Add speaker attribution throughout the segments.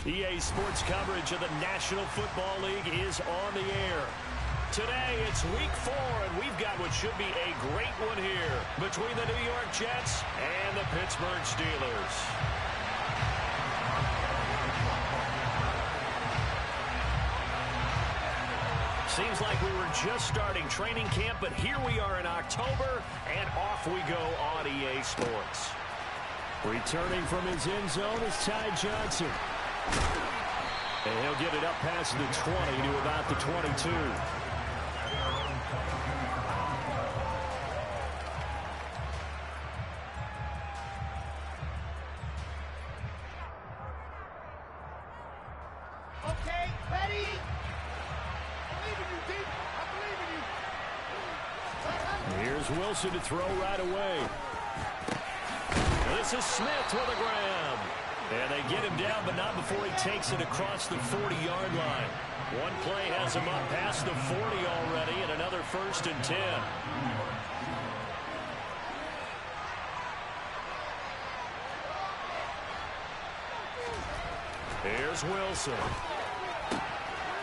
Speaker 1: EA Sports coverage of the National Football League is on the air. Today, it's Week 4, and we've got what should be a great one here between the New York Jets and the Pittsburgh Steelers. Seems like we were just starting training camp, but here we are in October, and off we go on EA Sports. Returning from his end zone is Ty Johnson. And he'll get it up past the 20 to about the 22.
Speaker 2: Okay, ready? I believe in you, D. I believe in you.
Speaker 1: Here's Wilson to throw right away. This is Smith with a grab. And they get him down, but not before he takes it across the 40-yard line. One play has him up past the 40 already, and another 1st and 10. Here's Wilson.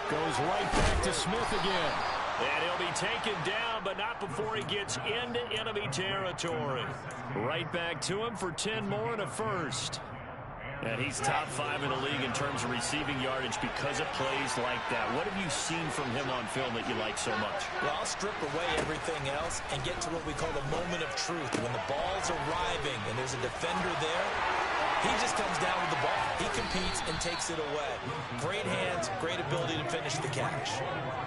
Speaker 1: Goes right back to Smith again. And he'll be taken down, but not before he gets into enemy territory. Right back to him for 10 more and a 1st. And he's top 5 in the league in terms of receiving yardage because of plays like that. What have you seen from him on film that you like so much?
Speaker 3: Well, I'll strip away everything else and get to what we call the moment of truth. When the ball's arriving and there's a defender there, he just comes down with the ball. He competes and takes it away. Great hands, great ability to finish the catch.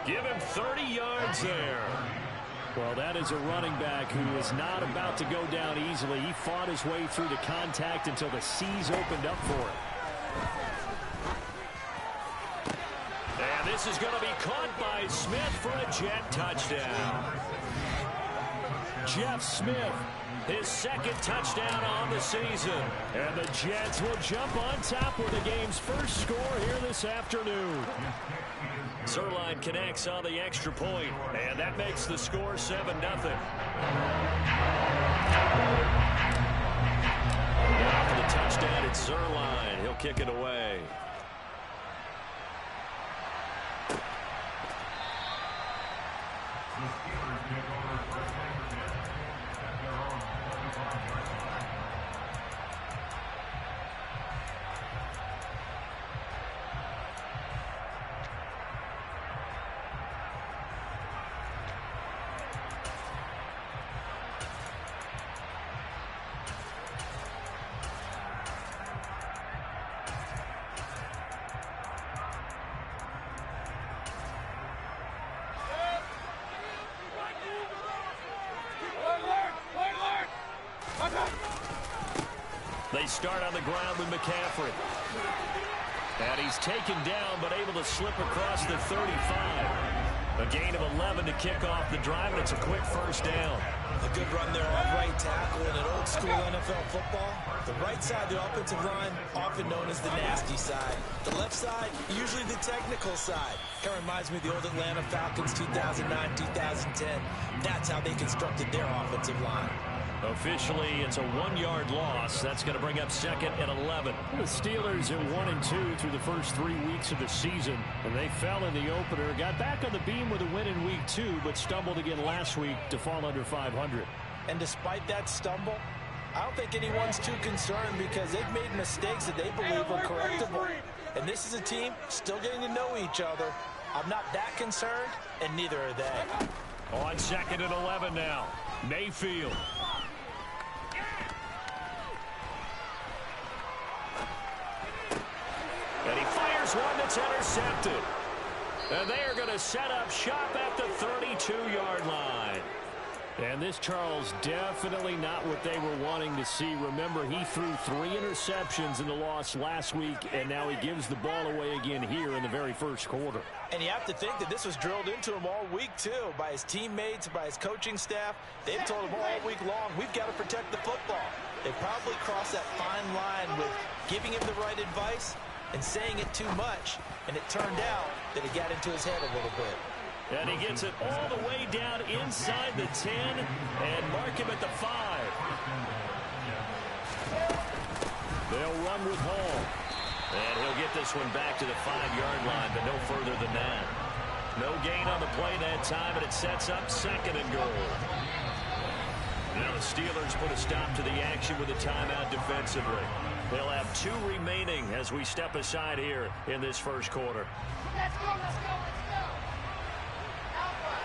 Speaker 1: Give him 30 yards there. Well, that is a running back who is not about to go down easily. He fought his way through the contact until the seas opened up for him. And this is going to be caught by Smith for a Jet touchdown. Jeff Smith, his 2nd touchdown on the season. And the Jets will jump on top with the game's first score here this afternoon. Zerline connects on the extra point, and that makes the score 7-0. Now for the touchdown, it's Zerline. He'll kick it away. They start on the ground with McCaffrey. And he's taken down, but able to slip across the 35. A gain of 11 to kick off the drive, and it's a quick 1st down.
Speaker 3: A good run there on right tackle in an old-school NFL football. The right side of the offensive line, often known as the nasty side. The left side, usually the technical side. Kind of reminds me of the old Atlanta Falcons 2009-2010. That's how they constructed their offensive line.
Speaker 1: Officially, it's a 1-yard loss. That's going to bring up 2nd and 11. The Steelers at 1-2 through the first 3 weeks of the season. And they fell in the opener. Got back on the beam with a win in Week 2, but stumbled again last week to fall under 500.
Speaker 3: And despite that stumble, I don't think anyone's too concerned because they've made mistakes that they believe are correctable. And this is a team still getting to know each other. I'm not that concerned, and neither are they.
Speaker 1: On 2nd and 11 now. Mayfield. And he fires one that's intercepted. And they are going to set up shop at the 32-yard line. And this, Charles, definitely not what they were wanting to see. Remember, he threw 3 interceptions in the loss last week, and now he gives the ball away again here in the very first quarter.
Speaker 3: And you have to think that this was drilled into him all week, too, by his teammates, by his coaching staff. They've told him all week long, we've got to protect the football. They probably crossed that fine line with giving him the right advice and saying it too much, and it turned out that it got into his head a little bit.
Speaker 1: And he gets it all the way down inside the 10 and mark him at the 5. They'll run with Hall. And he'll get this one back to the 5-yard line, but no further than that. No gain on the play that time, and it sets up 2nd and goal. Now the Steelers put a stop to the action with a timeout defensively. They'll have 2 remaining as we step aside here in this first quarter.
Speaker 2: Let's go, let's go, let's go. Alpha.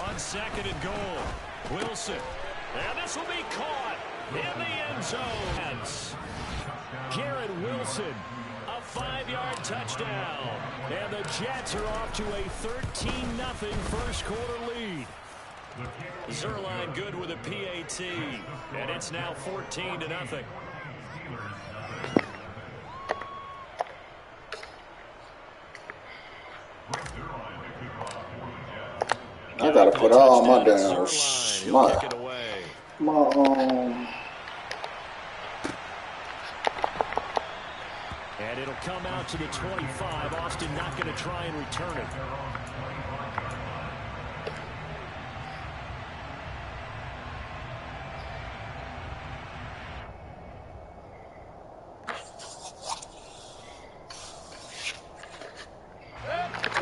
Speaker 1: On 2nd and goal, Wilson. And this will be caught in the end zone. Garrett Wilson, a 5-yard touchdown. And the Jets are off to a 13-0 first quarter lead. Zerline good with a PAT. And it's now 14-0.
Speaker 4: I gotta put all my damn
Speaker 1: And it'll come out to the 25. Austin not going to try and return it.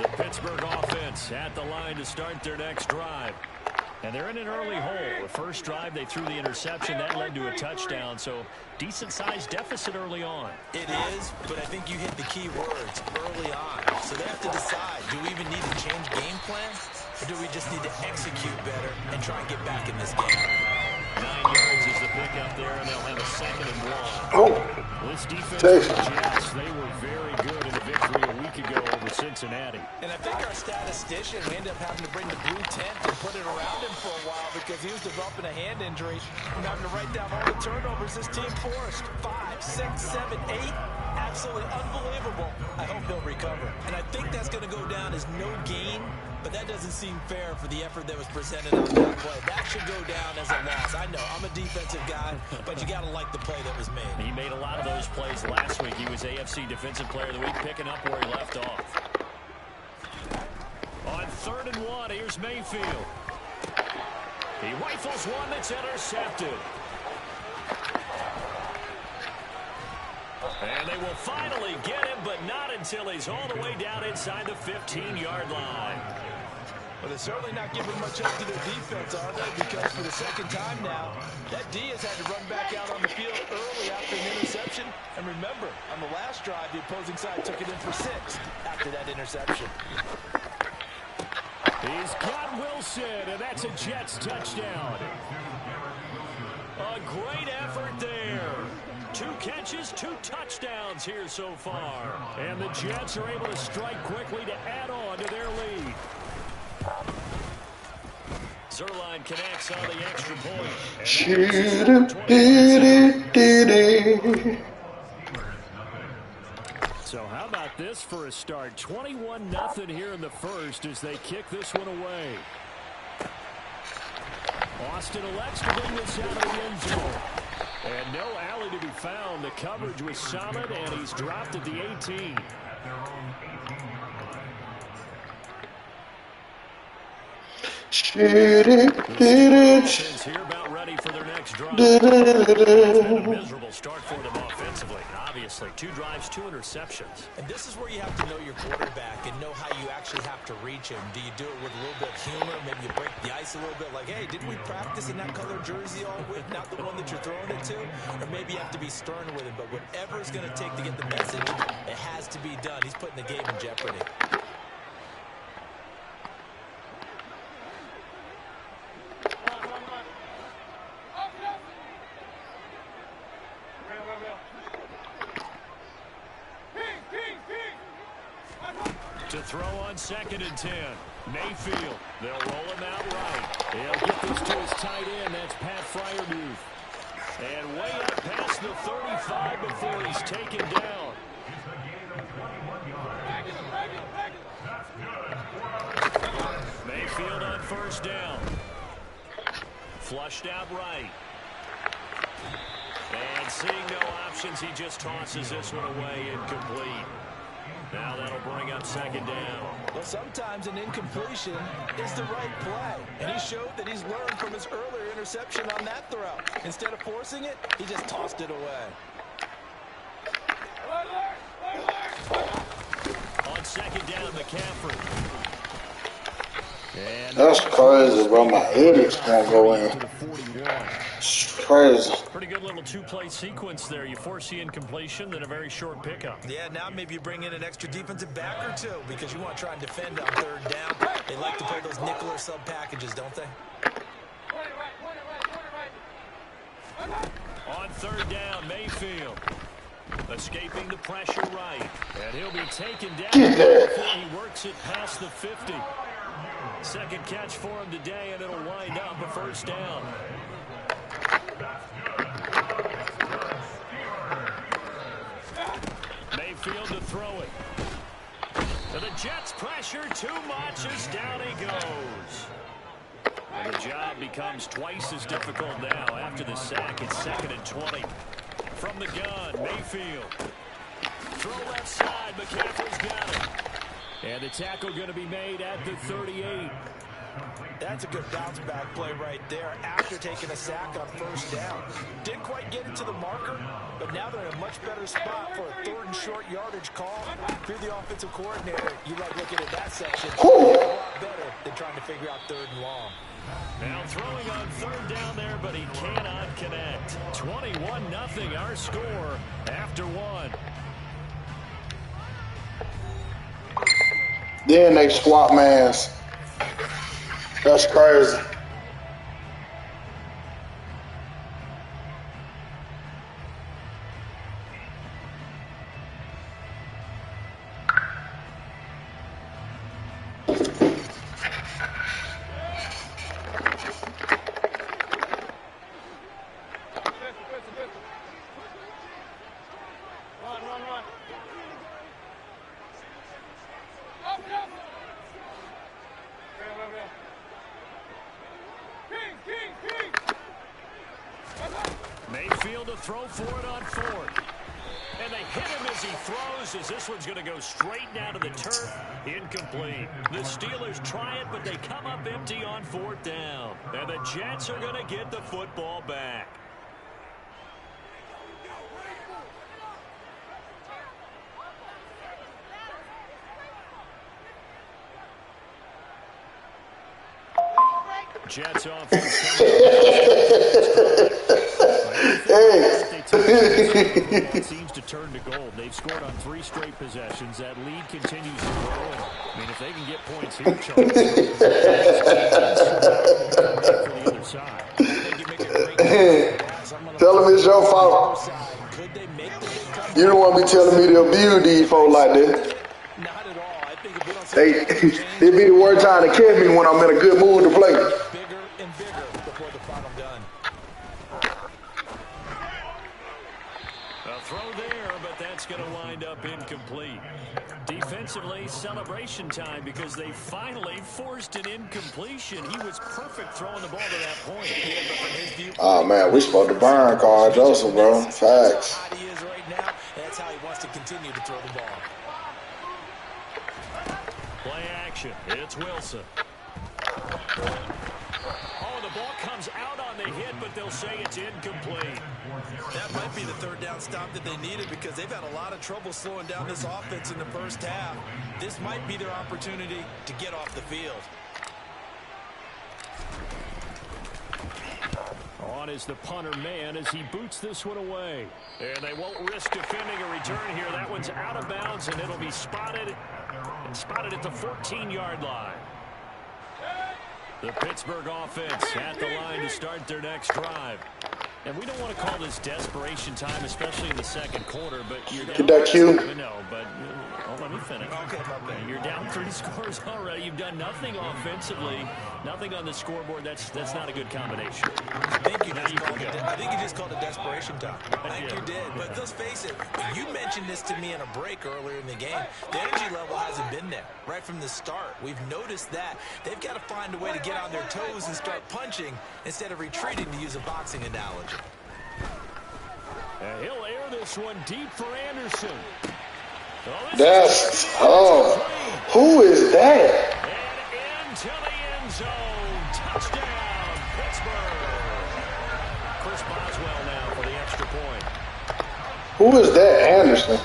Speaker 1: The Pittsburgh offense at the line to start their next drive. And they're in an early hole. The first drive, they threw the interception. That led to a touchdown. So decent-sized deficit early on.
Speaker 3: It is, but I think you hit the key words, early on. So they have to decide, do we even need to change game plan? Or do we just need to execute better and try and get back in this game?
Speaker 1: 9 yards is the pickup there, and they'll have a 2nd and 1.
Speaker 4: Oh,
Speaker 1: This defense for the Jets, they were very good in the victory a week ago over Cincinnati.
Speaker 3: And I think our statistician, we ended up having to bring the blue tent and put it around him for a while because he was developing a hand injury and having to write down all the turnovers this team forced. 5, 6, 7, 8. Absolutely unbelievable. I hope he'll recover. And I think that's going to go down as no gain, but that doesn't seem fair for the effort that was presented on that play. That should go down as a loss. I know, I'm a defensive guy, but you got to like the play that was made.
Speaker 1: He made a lot of those plays last week. He was AFC Defensive Player of the Week, picking up where he left off. On 3rd and 1, here's Mayfield. He rifles one that's intercepted. And they will finally get him, but not until he's all the way down inside the 15-yard line.
Speaker 3: Well, they're certainly not giving much up to their defense, are they? Because for the 2nd time now, that D has had to run back out on the field early after an interception. And remember, on the last drive, the opposing side took it in for 6 after that interception.
Speaker 1: He's got Wilson, and that's a Jets touchdown. A great effort there. 2 catches, 2 touchdowns here so far. And the Jets are able to strike quickly to add on to their lead. Zerline connects on the extra point. So how about this for a start? 21-0 here in the first as they kick this one away. Austin elects to bring this out of the end zone. And no alley to be found. The coverage was solid, and he's dropped at the 18. Here about ready for their next drive. It's been a miserable start for them offensively. Obviously, 2 drives, 2 interceptions.
Speaker 3: And this is where you have to know your quarterback and know how you actually have to reach him. Do you do it with a little bit of humor? Maybe you break the ice a little bit like, hey, didn't we practice in that color jersey all week, not the one that you're throwing it to? Or maybe you have to be stern with him. But whatever it's going to take to get the message, it has to be done. He's putting the game in jeopardy.
Speaker 1: To throw on 2nd and 10. Mayfield. They'll roll him out right. He'll get this to his tight end. That's Pat Freiermuth. And way up past the 35 before he's taken down. Mayfield on 1st down. Flushed out right. And seeing no options, he just tosses this one away incomplete. Now that'll bring up second down.
Speaker 3: Well, sometimes an incompletion is the right play. And he showed that he's learned from his earlier interception on that throw. Instead of forcing it, he just tossed it away.
Speaker 1: On second down, McCaffrey. And
Speaker 4: that's crazy, bro. My headache's gonna go in. It's crazy.
Speaker 1: Pretty good little two-play sequence there. You force the incompletion, then a very short pickup.
Speaker 3: Yeah, now maybe you bring in an extra defensive back or two because you want to try and defend on third down. They like to play those nickel or sub packages, don't they?
Speaker 1: On third down, Mayfield. Escaping the pressure right. And he'll be taken down before he works it past the 50. Second catch for him today, and it'll wind up a first down. Mayfield to throw it. To the Jets pressure too much as down he goes. And the job becomes twice as difficult now after the sack. It's 2nd and 20. From the gun, Mayfield. Throw left side, McCaffrey's got it. And the tackle going to be made at the 38.
Speaker 3: That's a good bounce back play right there after taking a sack on first down. Didn't quite get it to the marker, but now they're in a much better spot for a 3rd and short yardage call. If you're the offensive coordinator, you like looking at that section. A lot better than trying to figure out 3rd and long.
Speaker 1: Now throwing on third down there, but he cannot connect. 21-0 our score after one.
Speaker 4: Then they swap mans. That's crazy.
Speaker 1: Mayfield to throw for it on 4th. And they hit him as he throws, as this one's going to go straight down to the turf. Incomplete. The Steelers try it, but they come up empty on 4th down. And the Jets are going to get the football back. Jets offense. It seems to turn to gold. They've scored on 3 straight possessions. That lead continues to grow. I mean, if they can get points here, Charles, for the other side.
Speaker 4: Tell them it's your fault. You don't want me telling me to abuse these folks like this.
Speaker 3: Not at all. I think if we don't
Speaker 4: It'd be the worst time to catch me when I'm in a good mood to play.
Speaker 3: bigger and bigger before the final gun.
Speaker 1: A throw there, but that's going to wind up incomplete. Defensively, celebration time because they finally forced an incompletion. He was perfect throwing the ball to that point. Yeah, but from his viewpoint,
Speaker 4: Oh man, we supposed to burn Carl Joseph, bro. Facts.
Speaker 3: how he is right now, that's how he wants to continue to throw the ball.
Speaker 1: Play action. It's Wilson. Oh, the ball comes out on the hit, but they'll say it's incomplete.
Speaker 3: That might be the 3rd down stop that they needed because they've had a lot of trouble slowing down this offense in the first half. This might be their opportunity to get off the field.
Speaker 1: On is the punter man as he boots this one away. And they won't risk defending a return here. That one's out of bounds, and it'll be spotted at the 14-yard line. The Pittsburgh offense at the line to start their next drive. And we don't want to call this desperation time, especially in the second quarter, but you're down.
Speaker 4: Get that cue.
Speaker 1: No, but let me finish. Okay, you're down 3 scores already. You've done nothing offensively, nothing on the scoreboard. That's not a good combination.
Speaker 3: I think you just called it desperation time. I think you did. But let's face it, you mentioned this to me in a break earlier in the game. The energy level hasn't been there right from the start. We've noticed that. They've got to find a way to get on their toes and start punching instead of retreating, to use a boxing analogy.
Speaker 1: And he'll air this one deep for Anderson.
Speaker 4: That's tough. Who is that?
Speaker 1: And into the end zone. Touchdown, Pittsburgh. Chris Boswell now for the extra point.
Speaker 4: Who is that, Anderson?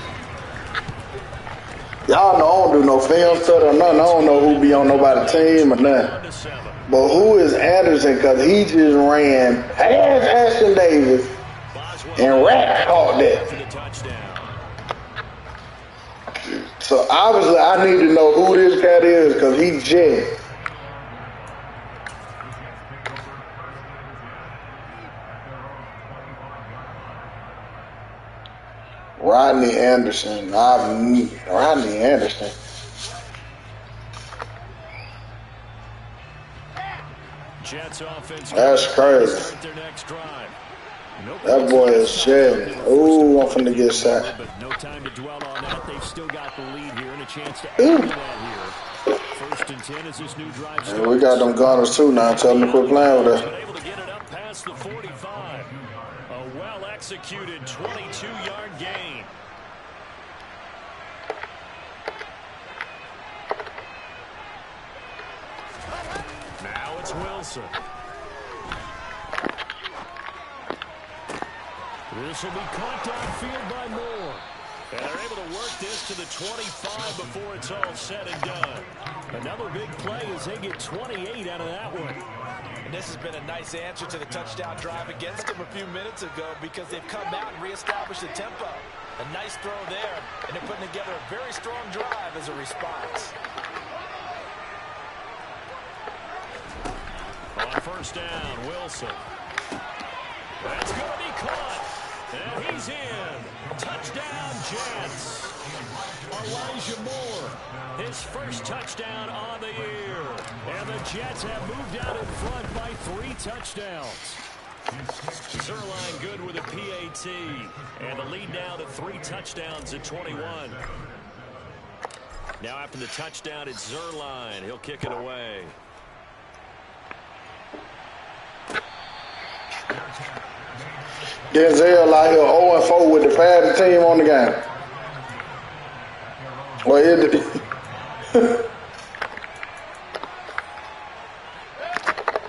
Speaker 4: Y'all know I don't do no film study or nothing. I don't know who be on nobody's team or nothing. But who is Anderson? Because he just ran past Ashton Davis and Rat caught that. So obviously I need to know who this cat is because he's jet. Rodney Anderson. Rodney Anderson.
Speaker 1: Jets offense.
Speaker 4: That's crazy. That boy is shedding. Ooh, I'm finna get sacked.
Speaker 1: No time to dwell on that. They've still got the lead here and a chance to add to that here. First and 10 as this new drive starts.
Speaker 4: And we got them gunners too now. Tell them to quit playing with us.
Speaker 1: Able to get it up past the 45. A well-executed 22-yard gain. Now it's Wilson. This will be caught downfield by Moore. And they're able to work this to the 25 before it's all said and done. Another big play as they get 28 out of that one.
Speaker 3: And this has been a nice answer to the touchdown drive against them a few minutes ago because they've come out and reestablished the tempo. A nice throw there, and they're putting together a very strong drive as a response.
Speaker 1: On first down, Wilson. That's going to be caught. And he's in. Touchdown, Jets. Elijah Moore, his first touchdown on the year. And the Jets have moved out in front by 3 touchdowns. Zerline good with a PAT. And the lead now to 3 touchdowns at 21. Now after the touchdown, it's Zerline. He'll kick it away.
Speaker 4: Denzel out here 0-4 with the passing team on the game. Well, it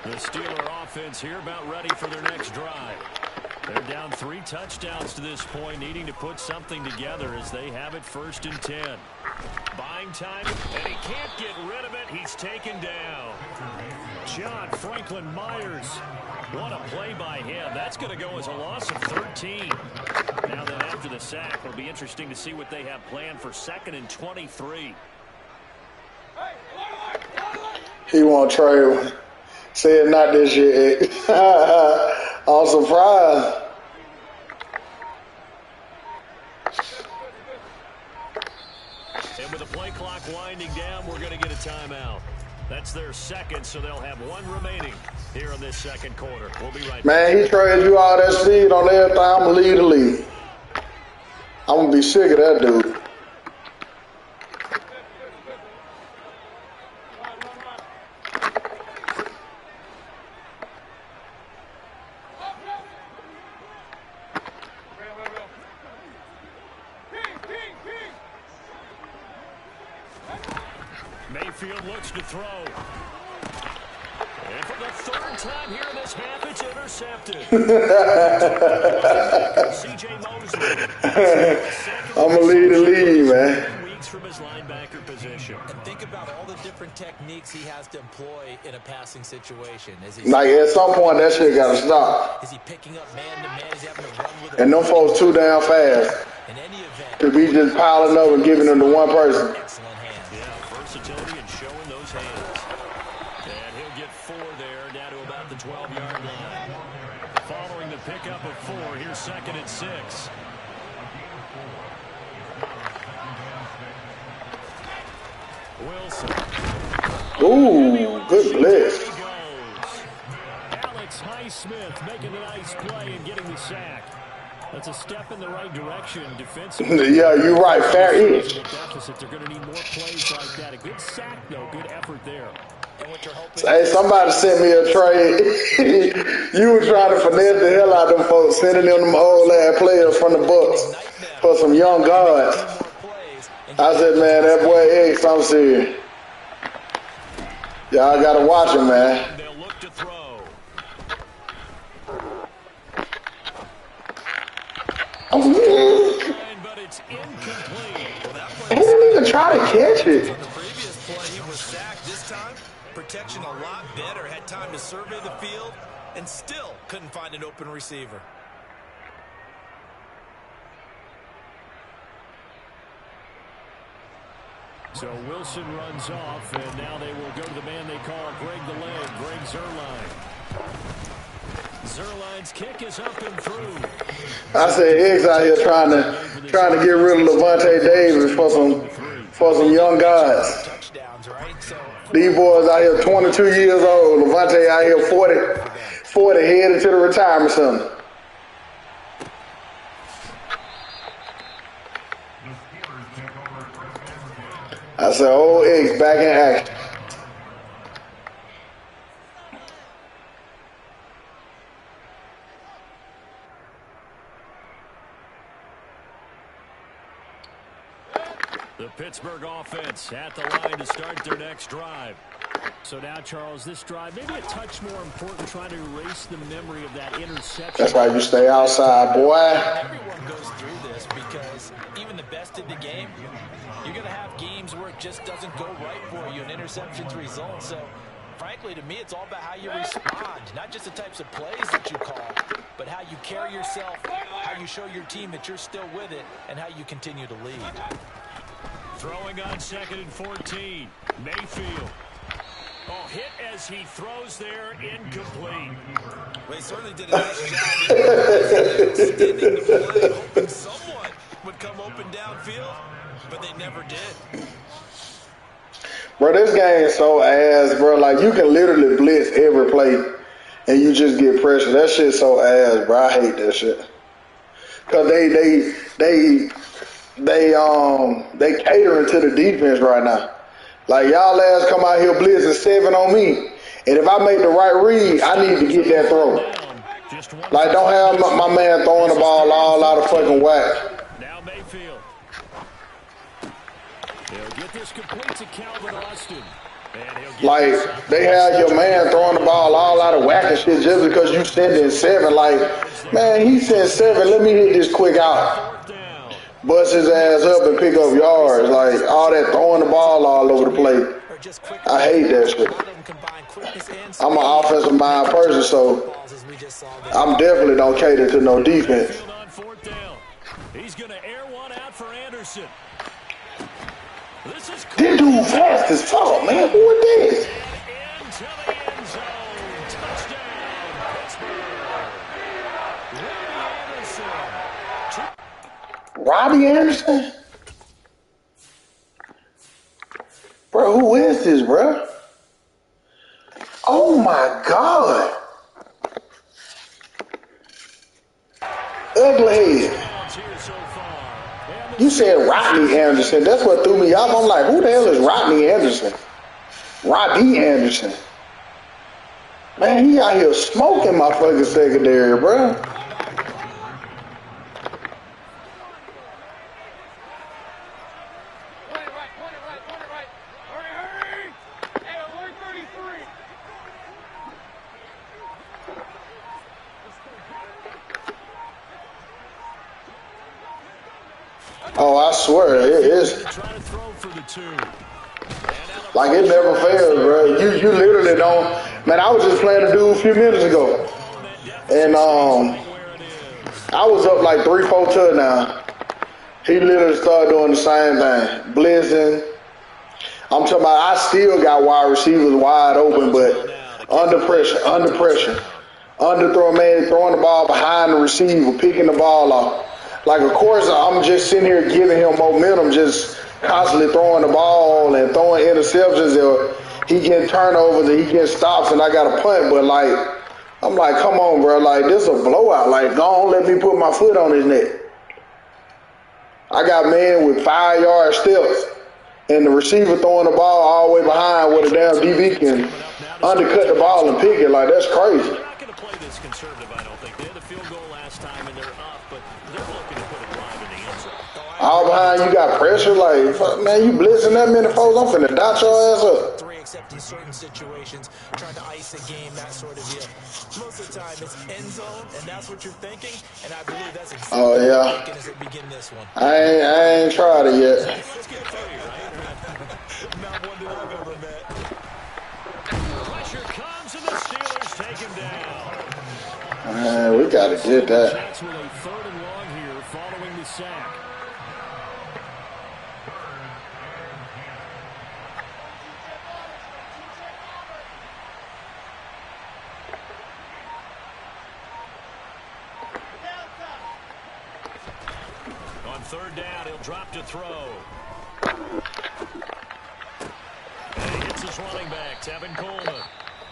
Speaker 1: The Steeler offense here about ready for their next drive. They're down 3 touchdowns to this point, needing to put something together as they have it first and 10. Buying time, and he can't get rid of it. He's taken down. John Franklin Myers. What a play by him. That's going to go as a loss of 13. Now then, after the sack, it'll be interesting to see what they have planned for 2nd and 23.
Speaker 4: he won't trade. Said not this year. I'm surprised.
Speaker 1: And with the play clock winding down, we're going to get a timeout. That's their second, so they'll have 1 remaining here in this second quarter. We'll be right back.
Speaker 4: Man, he traded you all that speed on everything. I'm going to lead the league. I'm going to be sick of that dude.
Speaker 1: Mayfield looks to throw. And for the 3rd time here in this half, it's intercepted. C.J. Mosley.
Speaker 4: I'm going to lead the league, man.
Speaker 1: Weeks from his linebacker position.
Speaker 3: And think about all the different techniques he has to employ in a passing situation.
Speaker 4: Like, at some point, that shit got to stop.
Speaker 3: Is he picking up man-to-man? Is he having to run with
Speaker 4: And them folks too damn fast
Speaker 3: in any event,
Speaker 4: to be just piling up and giving them to one person.
Speaker 3: excellent hands.
Speaker 1: Yeah, versatility and showing those hands. And he'll get 4 there, down to about the 12-yard line. Following the pickup of 4, here's 2nd and 6. Wilson.
Speaker 4: Ooh, good blitz.
Speaker 1: Alex Highsmith making a nice play and getting the sack. That's a step in the right direction defensively.
Speaker 4: Yeah, you're right. Fair ish.
Speaker 1: They're going to need more plays like that. A good sack, though. Good effort there.
Speaker 4: Hey, somebody sent me a trade. You were trying to finesse the hell out of them folks, sending them old ass players from the Bucks for some young guards. I said, man, that boy X, I'm serious. Y'all gotta watch him, man.
Speaker 1: They'll look to throw. But it's incomplete.
Speaker 4: He didn't even try to catch it.
Speaker 3: On the previous play, he was sacked. This time, protection a lot better. Had time to survey the field and still couldn't find an open receiver.
Speaker 1: So Wilson runs off, and now they will go to the man they call Greg the Leg, Greg Zuerlein. Zuerlein's kick is up and through.
Speaker 4: I said X out here trying to get rid of Levante Davis for some young guys. These boys out here 22 years old. Levante out here 40 headed to the retirement center. I said, old X back in action.
Speaker 1: The Pittsburgh offense at the line to start their next drive. So now, Charles, this drive maybe a touch more important, trying to erase the memory of that interception.
Speaker 4: That's why you stay outside, boy.
Speaker 3: Everyone goes through this because even the best in the game, you're going to have games where it just doesn't go right for you, and interceptions result. So, frankly, to me, it's all about how you respond, not just the types of plays that you call, but how you carry yourself, how you show your team that you're still with it, and how you continue to lead.
Speaker 1: Throwing on 2nd and 14. Mayfield. Oh, hit as he throws there, incomplete.
Speaker 3: Well, he certainly did a nice job extending the play, hoping someone would come open downfield, but they never did.
Speaker 4: Bro, this game is so ass, bro. Like, you can literally blitz every play, and you just get pressure. That shit's so ass, bro. I hate that shit. Cause they catering to the defense right now. Like, y'all ass come out here blitzing 7 on me, and if I make the right read, I need to get that throw. Like, don't have my man throwing the ball all out of fucking whack.
Speaker 1: Now Mayfield. He'll get this complete to Calvin Austin.
Speaker 4: Like, they have your man throwing the ball all out of whack and shit just because you sending 7. Like, man, he sent 7. Let me hit this quick out. Bust his ass up and pick up yards. Like, all that throwing the ball all over the place. I hate that shit. I'm an offensive mind person, so I'm definitely don't cater to no defense.
Speaker 1: He's going to air one out for Anderson.
Speaker 4: This dude fast as fuck, man. Who is this?
Speaker 1: Into the end zone. Touchdown, Pittsburgh.
Speaker 4: Robbie Anderson? Bro, who is this, bro? Oh my God. Ugly head. You said Rodney Anderson. That's what threw me off. I'm like, who the hell is Rodney Anderson? Robbie Anderson. Man, he out here smoking my fucking secondary, bro. Oh, I swear, it is. Like, it never fails, bro. You literally don't. Man, I was just playing a dude a few minutes ago. And I was up like 3-4 touchdowns. He literally started doing the same thing. Blitzing. I'm talking about, I still got wide receivers wide open, but under pressure. Underthrow, man, throwing the ball behind the receiver, picking the ball off. Like, of course, I'm just sitting here giving him momentum, just constantly throwing the ball and throwing interceptions. Or he getting turnovers and he getting stops and I got a punt. But, like, I'm like, come on, bro. Like, this is a blowout. Like, go on, let me put my foot on his neck. I got men with 5-yard steps and the receiver throwing the ball all the way behind where the damn DB can undercut the ball and pick it. Like, that's crazy.
Speaker 1: They're not going to play this conservative, I don't think. They had a field goal last time and they're up, but they're looking to put it live in the end zone.
Speaker 4: I all behind you got pressure. Like, fuck, man, you blitzing that many folks, I'm finna dot your ass up.
Speaker 3: Three, except in certain situations, trying to ice a game, that sort of deal. Most of the time, it's end zone, and that's what you're thinking. And I believe that's exactly what you're thinking as they begin this one.
Speaker 4: I ain't tried it yet.
Speaker 3: Let's get three, right? Not one to look over, Matt.
Speaker 1: Pressure comes, and the Steelers take him down.
Speaker 4: Man, we gotta get that.
Speaker 1: Jets with a 3rd and long here following the sack. On 3rd down, he'll drop to throw. And he hits his running back, Tevin Coleman.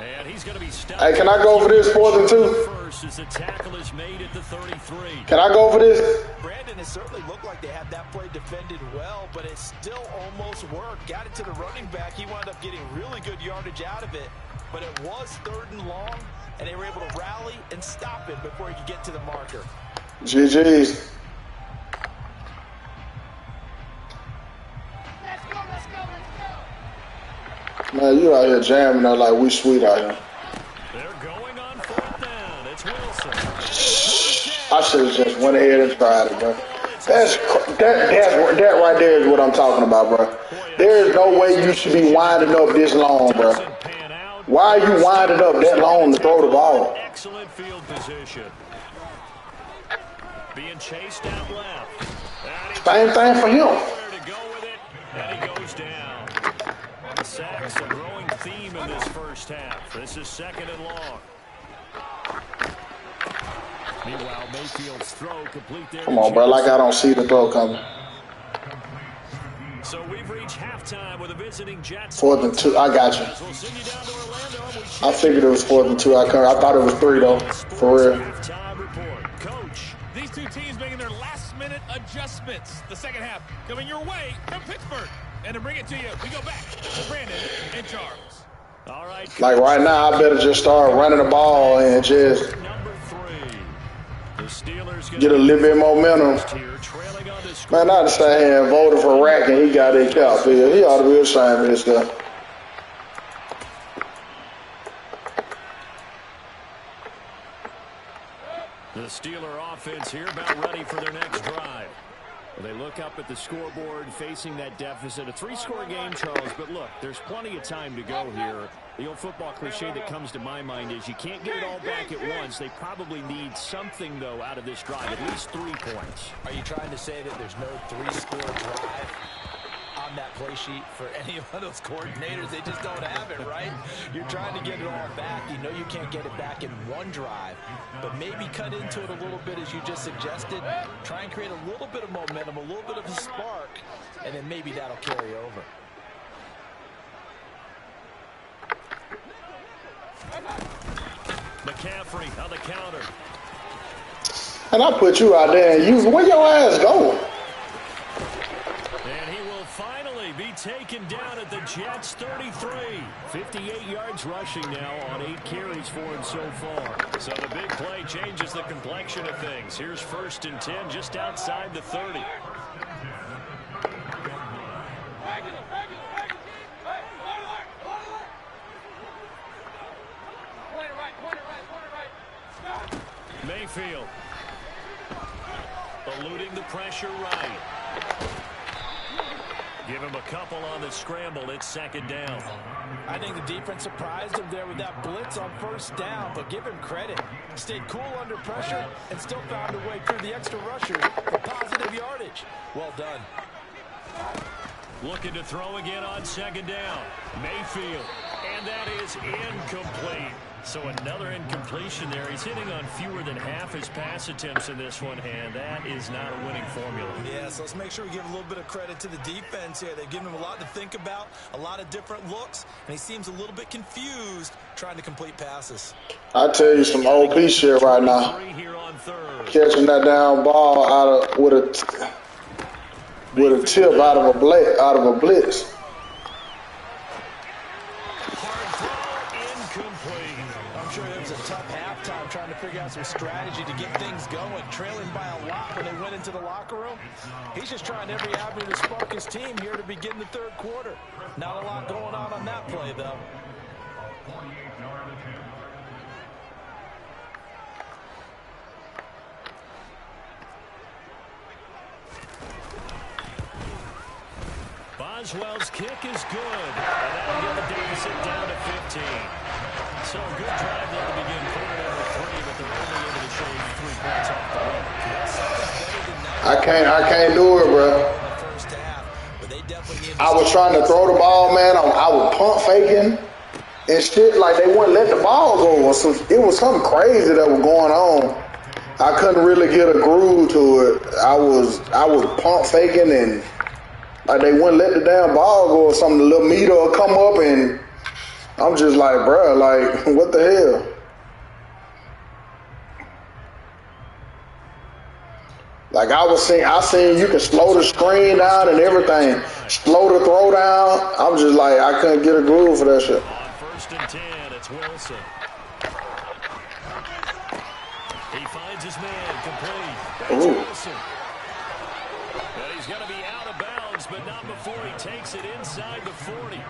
Speaker 1: And he's going to be stopped.
Speaker 4: Hey, can I go for this 4th and 2?
Speaker 1: First as the tackle is made at the 33.
Speaker 4: Can I go for this?
Speaker 3: Brandon, it certainly looked like they had that play defended well, but it still almost worked. Got it to the running back. He wound up getting really good yardage out of it, but it was 3rd and long, and they were able to rally and stop it before he could get to the marker.
Speaker 4: GG's. Man, you out here jamming her like we sweet out here.
Speaker 1: They're going on 4th down. It's Wilson.
Speaker 4: I should have just went ahead and tried it, bro. That right there is what I'm talking about, bro. There is no way you should be winding up this long, bro. Why are you winding up that long to throw the ball?
Speaker 1: Excellent field position. Being chased out left.
Speaker 4: Same thing for him.
Speaker 1: Where to go with it, and he goes down. Sacks a growing theme in this first half. This is 2nd and long. Meanwhile, Mayfield's throw complete there.
Speaker 4: Come on, bro. Like I don't see the throw coming.
Speaker 1: So we've reached halftime with a visiting Jets.
Speaker 4: 4th and 2. I got you. I figured it was 4th and 2. I thought it was 3 though. For real.
Speaker 1: Coach,
Speaker 5: these two teams making their last-minute adjustments. The second half coming your way from Pittsburgh. And to bring it to you, we go back to Brandon and Charles.
Speaker 1: All right.
Speaker 4: Like right now, I better just start running the ball and just get a little bit of momentum. Man, I just sat here and voted for Rack and he got it out here. He ought to be ashamed of himself.
Speaker 1: The Steeler offense here about ready for their next drive. They look up at the scoreboard facing that deficit. A 3-score game, Charles, but look, there's plenty of time to go here. The old football cliche that comes to my mind is you can't get it all back at once. They probably need something, though, out of this drive, at least 3 points.
Speaker 3: Are you trying to say that there's no 3-score drive on that play sheet for any of those coordinators? They just don't have it, right? You're trying to get it all back. You know you can't get it back in one drive, but maybe cut into it a little bit as you just suggested. Try and create a little bit of momentum, a little bit of a spark, and then maybe that'll carry over.
Speaker 1: McCaffrey on the counter.
Speaker 4: And I put you out there and where your ass go?
Speaker 1: And he will finally be taken down at the Jets 33. 58 yards rushing now on 8 carries for him so far. So the big play changes the complexion of things. Here's 1st and 10 just outside the 30. Mayfield eluding the pressure right. Give him a couple on the scramble. It's 2nd down.
Speaker 3: I think the defense surprised him there with that blitz on 1st down, but give him credit. Stayed cool under pressure and still found a way through the extra rushers for positive yardage. Well done.
Speaker 1: Looking to throw again on 2nd down. Mayfield. And that is incomplete. So another incompletion there. He's hitting on fewer than half his pass attempts in this one, and that is not a winning formula.
Speaker 3: Yeah, so let's make sure we give a little bit of credit to the defense here. They've given him a lot to think about, a lot of different looks, and he seems a little bit confused trying to complete passes.
Speaker 4: I tell you some OP shit right now. Catching that down ball out of with a tip out of a blitz.
Speaker 1: Hard throw, incomplete.
Speaker 3: I'm sure it was a tough halftime trying to figure out some strategy to get things going, trailing by a lot when they went into the locker room. He's just trying every avenue to spark his team here to begin the third quarter. Not a lot going on that play, though.
Speaker 1: Boswell's kick is good. And that'll get the deficit down to 15. So a good drive there to begin quarter number 3, but they're only able to shave 3 points off the lead.
Speaker 4: I can't do it, bro. I was trying to throw the ball, man. I was pump faking and shit. Like, they wouldn't let the ball go. It was something crazy that was going on. I couldn't really get a groove to it. I was pump faking and like they wouldn't let the damn ball go or something. The little meter will come up and I'm just like, bro, like, what the hell? Like I seen you can slow the screen down and everything. Slow the throw down. I'm just like, I couldn't get a groove for that shit.
Speaker 1: On 1st and 10, it's Wilson. He finds his man complete. That's Wilson. And he's going to be out of bounds, but not before he takes it inside the 40.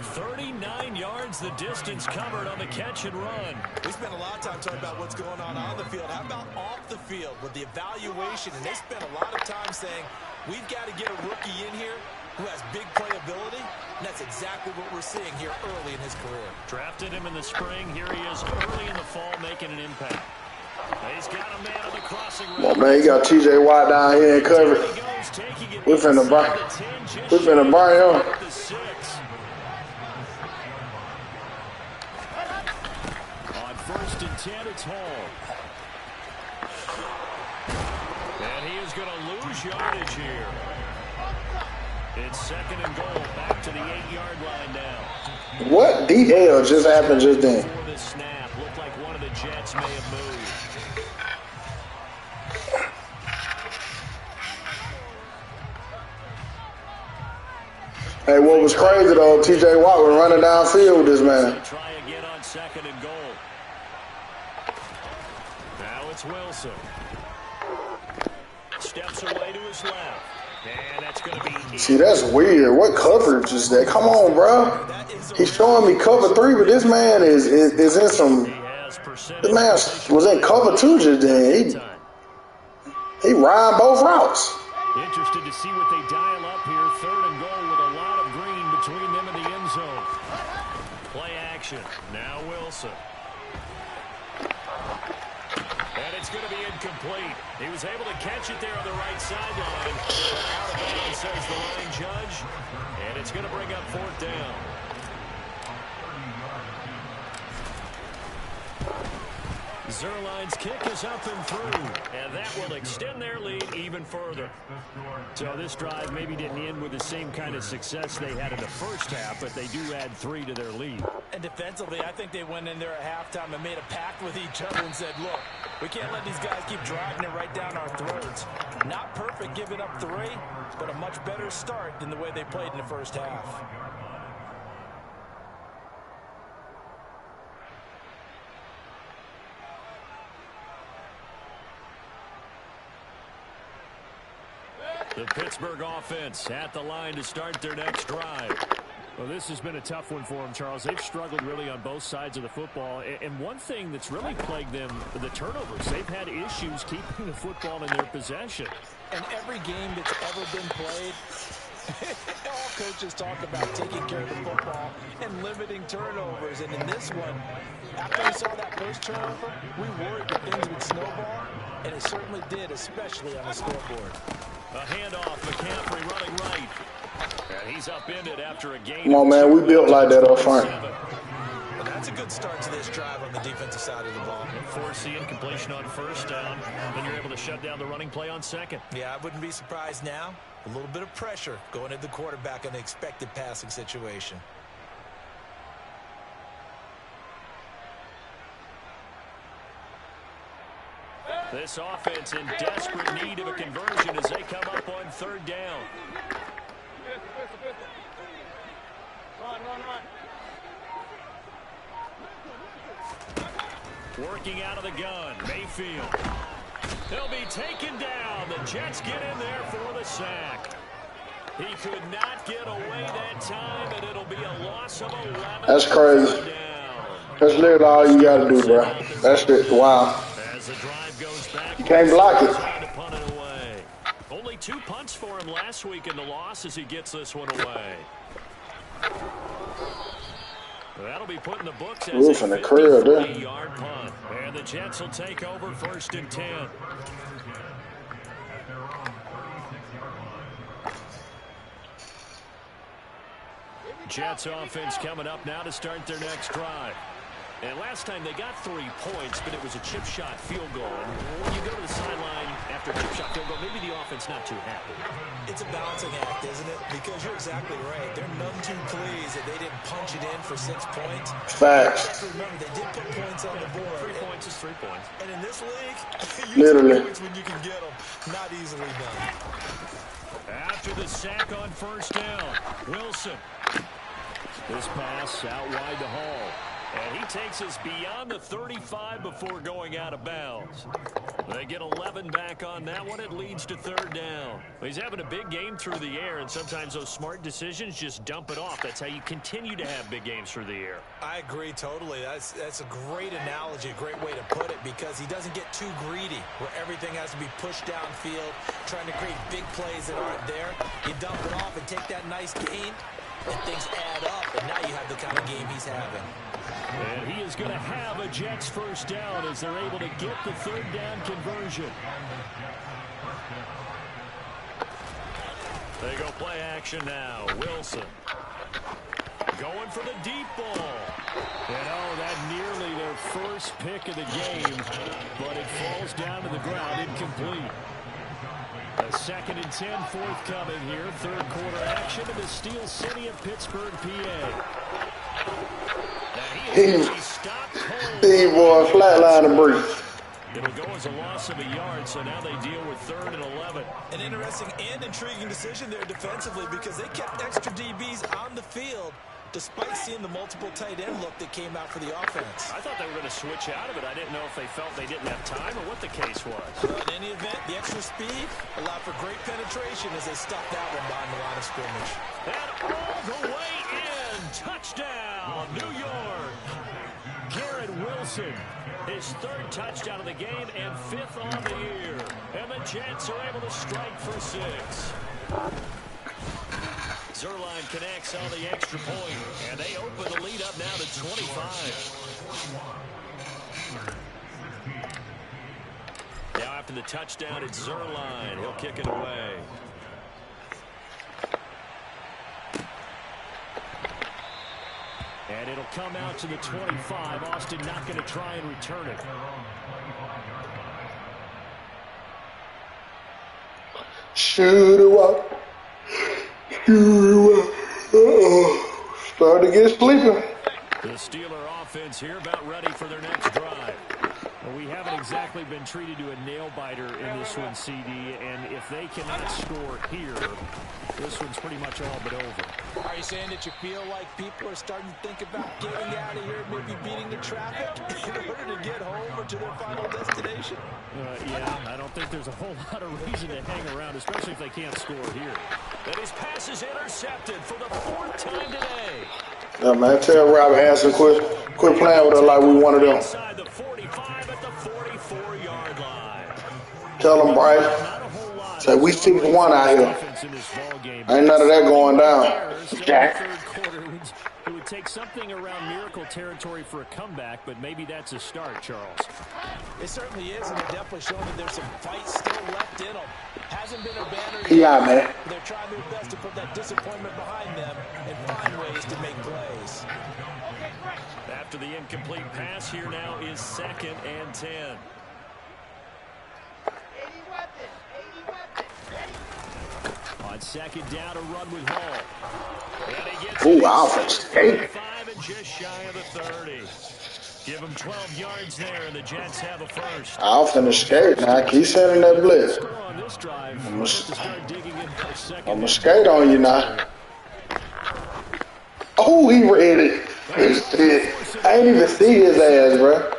Speaker 1: 39 yards the distance covered on the catch and run.
Speaker 3: We spent a lot of time talking about what's going on the field. How about off the field with the evaluation? And they spent a lot of time saying, we've got to get a rookie in here who has big playability. And that's exactly what we're seeing here early in his career.
Speaker 1: Drafted him in the spring. Here he is early in the fall making an impact. He's got a man on the crossing route.
Speaker 4: Well, man, you got TJ Watt down here in cover. We finna burn him.
Speaker 1: On 1st and 10, it's Hall. And he is going to lose yardage here. It's 2nd and goal, back to the 8-yard line now.
Speaker 4: What DL just happened just then?
Speaker 1: Before this snap, looked like one of the Jets may have moved.
Speaker 4: Hey, what was crazy though, TJ Watt was running downfield with this man.
Speaker 1: Try again on 2nd and goal. Now it's Wilson. Steps away to his left. And that's going to be...
Speaker 4: See, that's weird. What coverage is that? Come on, bro. He's showing me cover 3, but this man is in some... This man was in cover 2 just then. He ran both routes.
Speaker 1: Interested to see what they dial up here. 3rd and goal with a lot of green between them and the end zone. Play action. Now Wilson. And it's going to be incomplete. He was able to catch it there on the right sideline. Out of bounds, says the line judge. And it's going to bring up 4th down. Zerline's kick is up and through, and that will extend their lead even further. So this drive maybe didn't end with the same kind of success they had in the first half, but they do add 3 to their lead.
Speaker 3: And defensively, I think they went in there at halftime and made a pact with each other and said, look, we can't let these guys keep driving it right down our throats. Not perfect giving up 3, but a much better start than the way they played in the first half.
Speaker 1: The Pittsburgh offense at the line to start their next drive. Well, this has been a tough one for them, Charles. They've struggled really on both sides of the football. And one thing that's really plagued them, the turnovers. They've had issues keeping the football in their possession.
Speaker 3: And every game that's ever been played, all coaches talk about taking care of the football and limiting turnovers. And in this one, after we saw that first turnover, we worried that things would snowball. And it certainly did, especially on the scoreboard.
Speaker 1: A handoff, McCaffrey running right. And he's upended after a gain.
Speaker 4: Come on, man, we built like that up front.
Speaker 3: Well, that's a good start to this drive on the defensive side of the ball.
Speaker 1: Forcing completion on 1st down. Then you're able to shut down the running play on 2nd.
Speaker 3: Yeah, I wouldn't be surprised now. A little bit of pressure going at the quarterback in an expected passing situation.
Speaker 1: This offense in desperate need of a conversion as they come up on 3rd down.
Speaker 2: Run.
Speaker 1: Working out of the gun, Mayfield. He'll be taken down. The Jets get in there for the sack. He could not get away that time, and it'll be a loss of 11.
Speaker 4: That's crazy. That's literally all you got to do, bro. That's it. Wow.
Speaker 1: As the drive goes back,
Speaker 4: you can't block it.
Speaker 1: Punt it away. Only 2 punts for him last week in the loss as he gets this one away. That'll be put in the books as a 53-yard punt. And the Jets will take over 1st and 10. Jets offense coming up now to start their next drive. And last time they got 3 points, but it was a chip shot field goal. And when you go to the sideline after a chip shot field goal, maybe the offense not too happy.
Speaker 3: It's a balancing act, isn't it? Because you're exactly right. They're none too pleased that they didn't punch it in for 6 points.
Speaker 4: Facts.
Speaker 3: Remember, they did put points on the board.
Speaker 1: 3 points is 3 points.
Speaker 3: And in this league,
Speaker 4: literally,
Speaker 3: points when you can get them, not easily done.
Speaker 1: After the sack on 1st down, Wilson. This pass out wide to Hall. And he takes us beyond the 35 before going out of bounds. They get 11 back on that one. It leads to 3rd down. He's having a big game through the air, and sometimes those smart decisions just dump it off. That's how you continue to have big games through the air.
Speaker 3: I agree totally. That's a great analogy, a great way to put it, because he doesn't get too greedy where everything has to be pushed downfield, trying to create big plays that aren't there. You dump it off and take that nice gain, and things add up, and now you have the kind of game he's having.
Speaker 1: And he is going to have a Jets 1st down as they're able to get the 3rd down conversion. They go play action now. Wilson going for the deep ball. And oh, that nearly their first pick of the game, but it falls down to the ground incomplete. A 2nd and 10 forthcoming here. 3rd quarter action in the Steel City of Pittsburgh, PA.
Speaker 4: He boy, flatline and breeze.
Speaker 1: It'll go as a loss of a yard, so now they deal with 3rd and 11.
Speaker 3: An interesting and intriguing decision there defensively, because they kept extra DBs on the field despite seeing the multiple tight end look that came out for the offense.
Speaker 1: I thought they were going to switch out of it. I didn't know if they felt they didn't have time or what the case was.
Speaker 3: Well, in any event, the extra speed allowed for great penetration as they stuffed that one behind the line of scrimmage.
Speaker 1: And all the way in. Touchdown, New York. Garrett Wilson, his 3rd touchdown of the game and 5th on the year. And the Jets are able to strike for 6. Zerline connects on the extra point, and they open the lead up now to 25. Now after the touchdown, it's Zerline. He'll kick it away. And it'll come out to the 25. Austin not going to try and return it.
Speaker 4: Shoot it up. Starting to get sleepy.
Speaker 1: The Steeler offense here about ready for their next drive. Well, we haven't exactly been treated to a nail-biter in this one, CD, and if they cannot score here, this one's pretty much all but over.
Speaker 3: Are you saying that you feel like people are starting to think about getting out of here, maybe beating the traffic in order to get home or to their final destination?
Speaker 1: Yeah, I don't think there's a whole lot of reason to hang around, especially if they can't score here. And his pass is intercepted for the 4th time today.
Speaker 4: Yeah, man, tell Robert Hanson quit playing with her like we wanted them.
Speaker 1: Inside the 45 at the 44-yard line.
Speaker 4: Tell them, Bryce. Say we 6-1 out here. Ain't none of that going down. Jack.
Speaker 1: It would take something around miracle territory for a comeback, but maybe that's a start, Charles.
Speaker 3: It certainly is, and they're definitely showing that there's some fight still left in them. Hasn't been a banner yet.
Speaker 4: Yeah, man.
Speaker 3: They're trying their best to put that disappointment behind them and find ways to make plays.
Speaker 1: After the incomplete pass, here now is 2nd and 10.
Speaker 2: 80 weapons. 80 weapons.
Speaker 1: On 2nd down, a run with Hall.
Speaker 4: Ooh, offense. Hey.
Speaker 1: And just shy of the 30. Give them 12 yards there, and the Jets have a first.
Speaker 4: I'll finish skate now. Keep sending that blitz. I'm going to skate on you now. Oh, he read it. I ain't even see his ass, bro.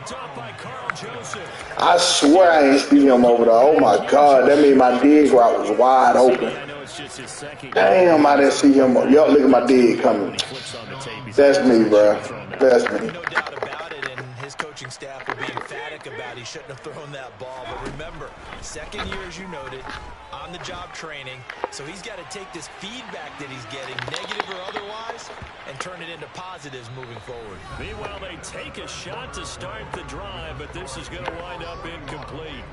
Speaker 1: Picked off by Carl Joseph.
Speaker 4: I swear I ain't see him over there. Oh my God, that mean my dig route was wide open. Damn, I didn't see him. Yo, look at my dig coming. That's me, bro. That's me.
Speaker 3: No doubt about it, and his coaching staff will be emphatic about he shouldn't have thrown that ball. But remember, second year, as you noted, on-the-job training. So he's got to take this feedback that he's getting, negative or otherwise, and turn it into positives moving forward.
Speaker 1: Meanwhile, they take a shot to start the drive, but this is going to wind up incomplete.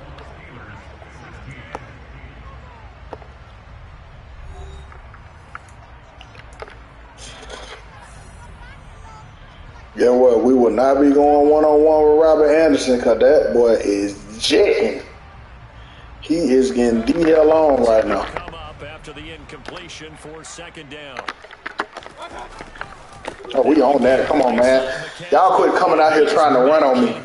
Speaker 4: Yeah, what? We will not be going one-on-one with Robert Anderson because that boy is jetting. He is getting the hell on right now.
Speaker 1: Come up after the incompletion for second down.
Speaker 4: Oh, we on that. Come on, man. Y'all quit coming out here trying to run on me.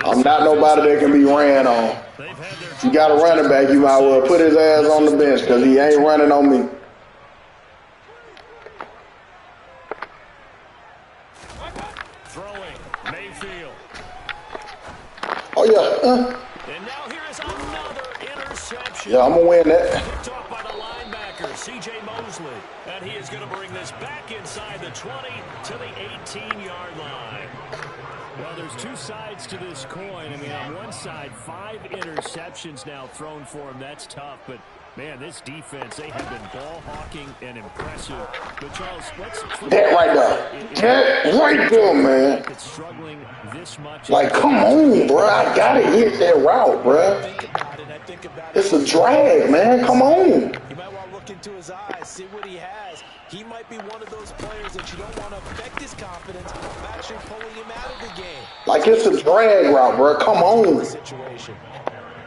Speaker 4: I'm not nobody that can be ran on. If you got a running back, you might well put his ass on the bench because he ain't running on me. Oh, yeah.
Speaker 1: And now here is another interception.
Speaker 4: Yeah, I'm going to win that.
Speaker 1: Picked off by the linebacker, C.J. Mosley. And he is going to bring this back inside the 20 to the 18-yard line. Well, there's two sides to this coin. I mean, on one side, 5 interceptions now thrown for him. That's tough, but man, this defense, they have been ball hawking and impressive. But Charles, let's
Speaker 4: that right there. That right there, man.
Speaker 1: It's struggling this much.
Speaker 4: Like, come on, bro. I gotta hit that route, bro. It's a drag, man. Come on.
Speaker 3: You might want to look into his eyes, see what he has. He might be one of those players that you don't want to affect his confidence of actually pulling him out of the game.
Speaker 4: Like, it's a drag route, bro. Come on.
Speaker 3: Situation.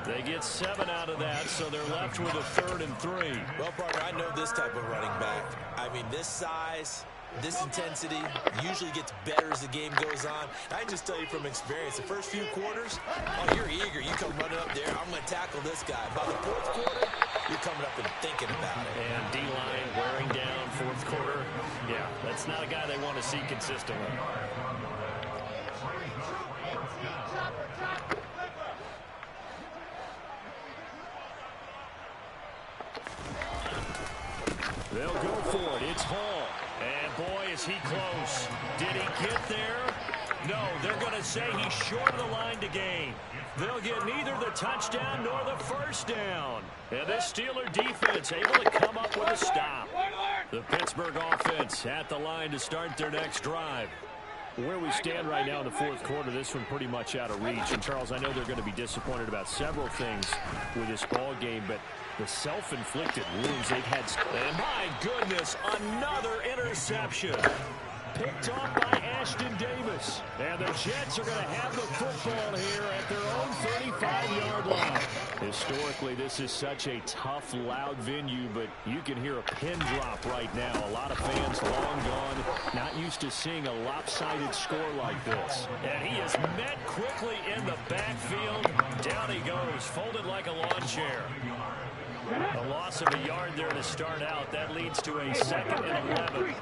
Speaker 1: They get 7 out of that, so they're left with a 3rd and 3.
Speaker 3: Well, partner, I know this type of running back. I mean, this size, this intensity usually gets better as the game goes on. I can just tell you from experience, the first few quarters, oh, you're eager. You come running up there, I'm going to tackle this guy. By the 4th quarter, you're coming up and thinking about it.
Speaker 1: And D-line wearing down 4th quarter. Yeah, that's not a guy they want to see consistently. They'll go for it. It's Hall. And boy, is he close. Did he get there? No, they're going to say he's short of the line to gain. They'll get neither the touchdown nor the first down. And this Steeler defense able to come up with a stop. The Pittsburgh offense at the line to start their next drive. Where we stand right now in the 4th quarter, this one pretty much out of reach. And, Charles, I know they're going to be disappointed about several things with this ball game, but the self-inflicted wounds they've had. And my goodness, another interception. Picked off by Ashton Davis. And the Jets are going to have the football here at their own 35-yard line. Historically, this is such a tough, loud venue, but you can hear a pin drop right now. A lot of fans long gone, not used to seeing a lopsided score like this. And he is met quickly in the backfield. Down he goes, folded like a lawn chair. A loss of a yard there to start out. That leads to a 2nd and 11.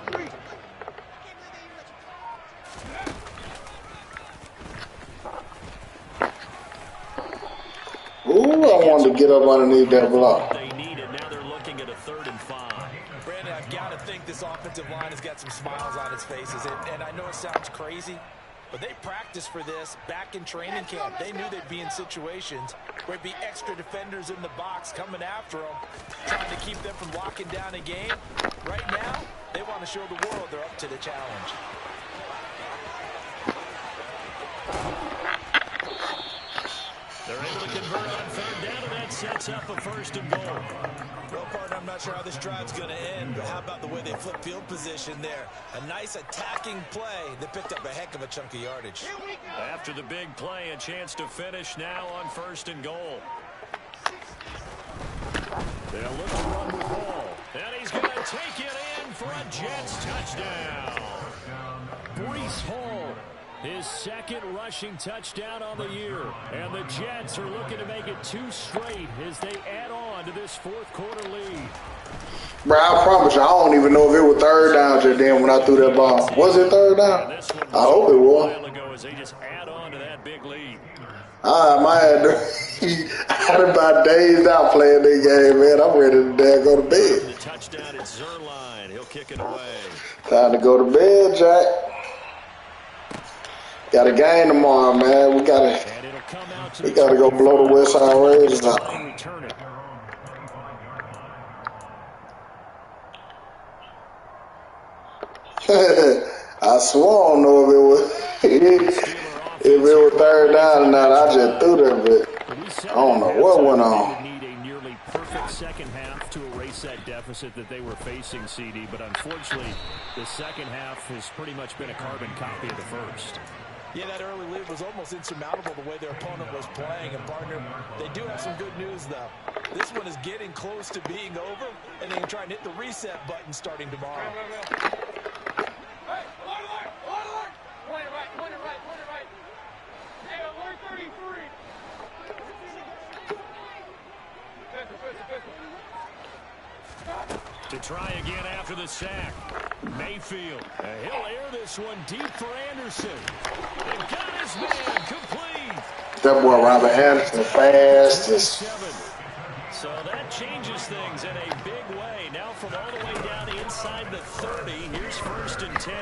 Speaker 4: Ooh, I wanted to get up underneath that block.
Speaker 1: They needed. Now they're looking at a 3rd and 5.
Speaker 3: Brandon, I've got to think this offensive line has got some smiles on its faces. And I know it sounds crazy, but they practiced for this back in training camp. They knew they'd be in situations where there'd be extra defenders in the box coming after them, trying to keep them from locking down a game. Right now, they want to show the world they're up to the challenge.
Speaker 1: They're able to convert on 3rd down, and that sets up a 1st and goal.
Speaker 3: Well, partner, I'm not sure how this drive's going to end, but how about the way they flip field position there? A nice attacking play that picked up a heck of a chunk of yardage.
Speaker 1: After the big play, a chance to finish now on 1st and goal. They'll look to run with ball. And he's going to take it in for a Jets touchdown. Breece Hall, his 2nd rushing touchdown on the year. And the Jets are looking to make it 2 straight as they add on to this fourth quarter lead.
Speaker 4: Bro, I promise you, I don't even know if it was third down just then when I threw that ball. Was it third down? I hope it was.
Speaker 1: As they just add on to that big lead.
Speaker 4: I had about days out playing this game, man. I'm ready to go to bed.
Speaker 1: The touchdown at Zerline. He'll kick it away.
Speaker 4: Time to go to bed, Jack. Got a game tomorrow, man. We gotta go blow the West Side Raiders out. I swore I don't know if it was third down or not. I just threw that bit. I don't know what went on.
Speaker 1: Need a nearly perfect second half to erase that deficit that they were facing, CD. But unfortunately, the second half has pretty much been a carbon copy of the first.
Speaker 3: Yeah, that early lead was almost insurmountable the way their opponent was playing. And, partner, they do have some good news, though. This one is getting close to being over, and they can try and hit the reset button starting tomorrow.
Speaker 1: To try again after the sack. Mayfield. He'll air this one deep for Anderson. They got his man complete.
Speaker 4: That boy Robert Anderson fastest.
Speaker 1: So that changes things in a big way. Now from all the way down inside the 30, here's 1st and 10.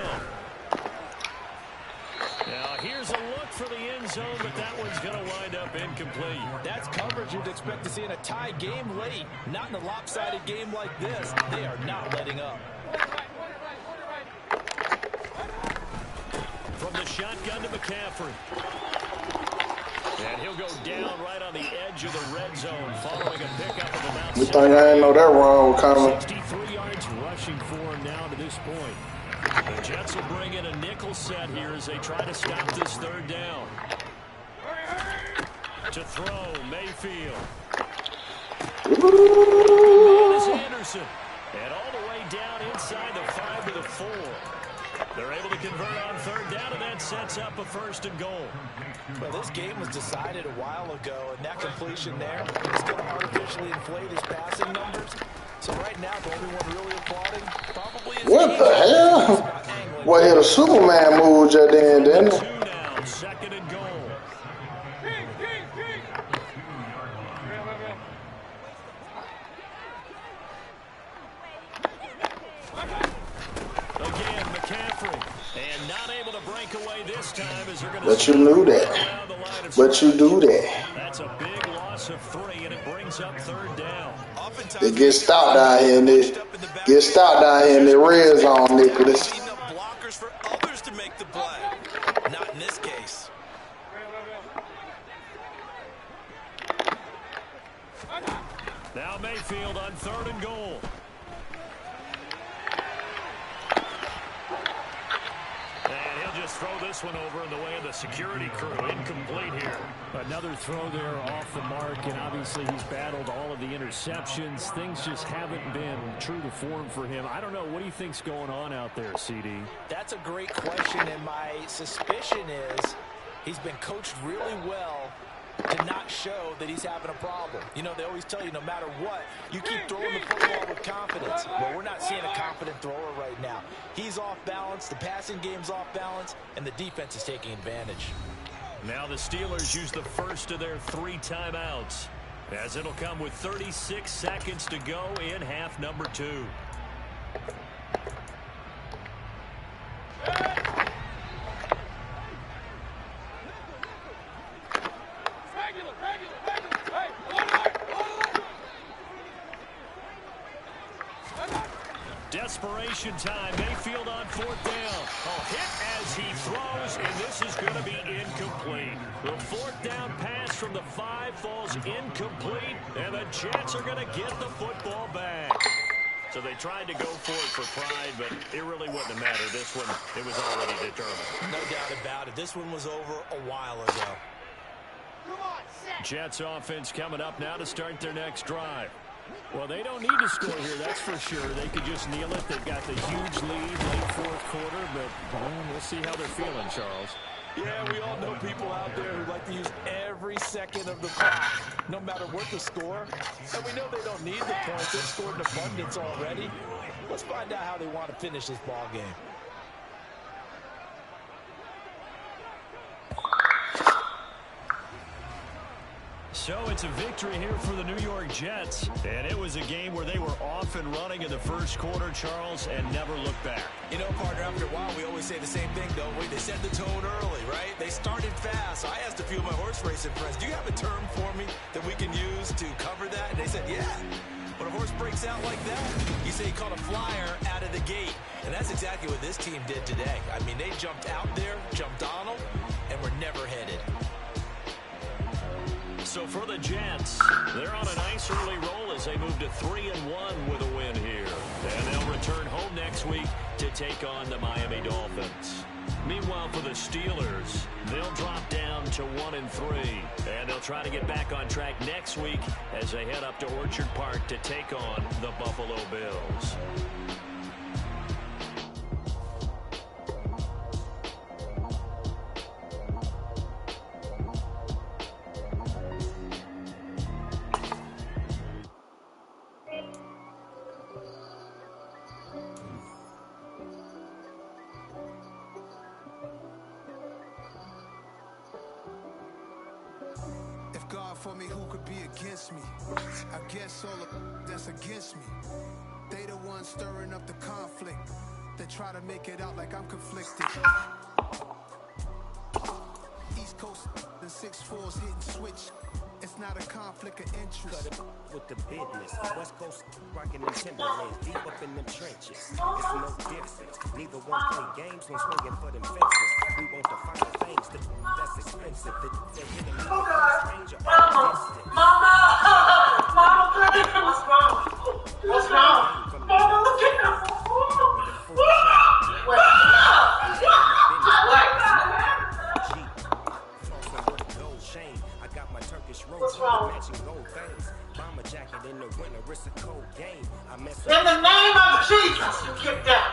Speaker 1: Now here's a look for the end zone, but that one's going to wind up incomplete.
Speaker 3: That's coverage you'd expect to see in a tie game late. Not in a lopsided game like this. They are not letting up.
Speaker 1: From the shotgun to McCaffrey. And he'll go down right on the edge of the red zone following a pickup of about
Speaker 4: You think I didn't know that wrong coming?
Speaker 1: 63 yards rushing for him now to this point. The Jets will bring in a nickel set here as they try to stop this third down. To throw, Mayfield. It's Anderson. And all the way down inside the 5 to the 4. They're able to convert on third down, and that sets up a 1st and goal.
Speaker 3: Well, this game was decided a while ago, and that completion there is going to artificially inflate his passing numbers. So right now, the only one really applauding probably is
Speaker 4: what the hell? Well, he had a Superman move just then, didn't he?
Speaker 1: 2 now, 2nd and goal. Again, McCaffrey. And not able to break away this time as they're going to...
Speaker 4: But you knew that. But you do that.
Speaker 1: That's a big loss of 3, and it brings up third down.
Speaker 4: It gets stopped down here in the red zone, Nicholas.
Speaker 3: Blockers for others to make the play. Not in this case.
Speaker 1: Now Mayfield on 3rd and goal. And he'll just throw this one over in the way of the security crew. Incomplete here. Another throw there off the mark, and obviously he's battled all of the interceptions. Things just haven't been true to form for him. I don't know. What do you think's going on out there, CD?
Speaker 3: That's a great question, and my suspicion is he's been coached really well to not show that he's having a problem. You know, they always tell you no matter what, you keep throwing the football with confidence. Well, we're not seeing a confident thrower right now. He's off balance, the passing game's off balance, and the defense is taking advantage.
Speaker 1: Now the Steelers use the first of their 3 timeouts, as it'll come with 36 seconds to go in half number 2. Desperation time. Mayfield on 4th down. Hit as he throws, and this is going to be incomplete. The 4th down pass from the 5 falls incomplete, and the Jets are going to get the football back. So they tried to go for it for pride, but it really wouldn't have mattered. This one, it was already determined.
Speaker 3: No doubt about it. This one was over a while ago.
Speaker 1: Jets offense coming up now to start their next drive. Well, they don't need to score here, that's for sure. They could just kneel it. They've got the huge lead late 4th quarter, but we'll see how they're feeling, Charles.
Speaker 3: Yeah, we all know people out there who like to use every second of the clock, no matter what the score. And we know they don't need the points. They've scored in abundance already. Let's find out how they want to finish this ball game.
Speaker 1: So it's a victory here for the New York Jets. And it was a game where they were off and running in the first quarter, Charles, and never looked back.
Speaker 3: You know, partner, after a while, we always say the same thing, don't we? They set the tone early, right? They started fast. So I asked a few of my horse racing friends, do you have a term for me that we can use to cover that? And they said, yeah. When a horse breaks out like that, you say he caught a flyer out of the gate. And that's exactly what this team did today. I mean, they jumped out there, jumped on them, and were never headed.
Speaker 1: So for the Jets, they're on a nice early roll as they move to 3-1 with a win here. And they'll return home next week to take on the Miami Dolphins. Meanwhile, for the Steelers, they'll drop down to 1-3. And they'll try to get back on track next week as they head up to Orchard Park to take on the Buffalo Bills.
Speaker 6: God for me, who could be against me? I guess all of that's against me. They the ones stirring up the conflict. They try to make it out like I'm conflicted. East Coast and 6'4's hitting switch. It's not a conflict of interest.
Speaker 7: Cut it with the business. West Coast rocking them Timberlands, deep up in them trenches. It's no difference. Neither one play games when swinging for them fences. We want the finer things that's expensive. They're hitting me stranger or distant.
Speaker 8: Mama, what's wrong? What's wrong? Mama, look at her.
Speaker 7: What's wrong? Bomber jacket in the winter, it's a cold game.
Speaker 8: In the name of Jesus, you get down.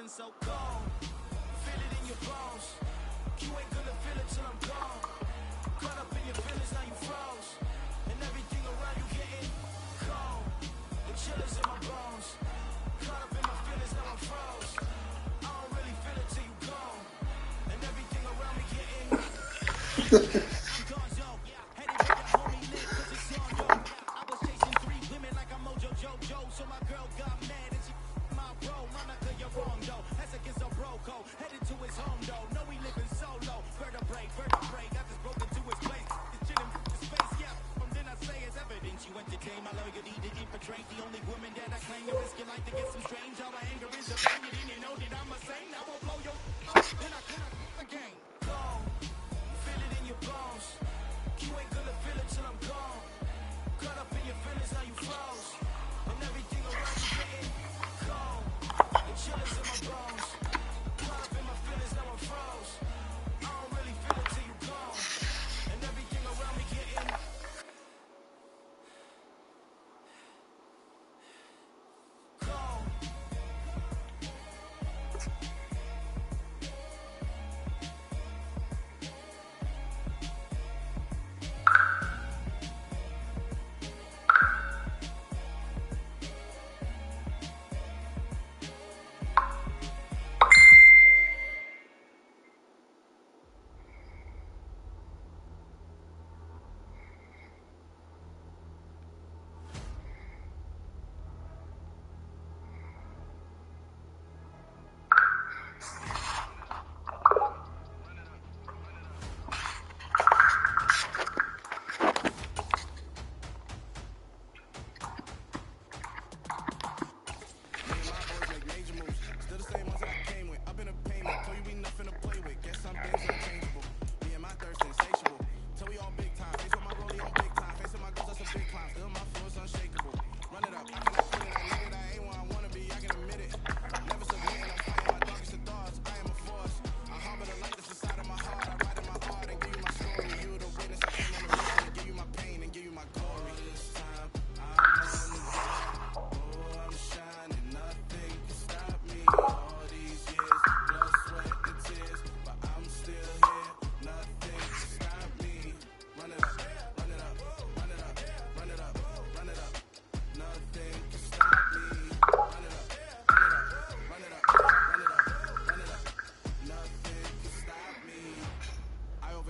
Speaker 6: So cold, feel it in your bones. You ain't gonna feel it till I'm gone. Caught up in your feelings, now you froze. And everything around you getting cold. The chillers in my bones. Caught up in my feelings, now I'm froze. I don't really feel it till you gone. And everything around me getting I'm gone, yo. Headed where your homie live, cause it's on, yo. I was chasing 3 women like I'm Mojo Jojo. So my girl got mad and she my bro. Mama, cause you're wrong, though. That's against a bro code. Headed to his home, though. No, we living solo. Vertebrae. Got this broken to his place. This shit in his face, yeah. From then I say it's evidence. You entertain my loyalty to infiltrate. The only woman that I claim to risk your life to get some strange. All my anger is evaded. And you know that I'm a saint. I will blow your then I again. Go. Feel it in your bones.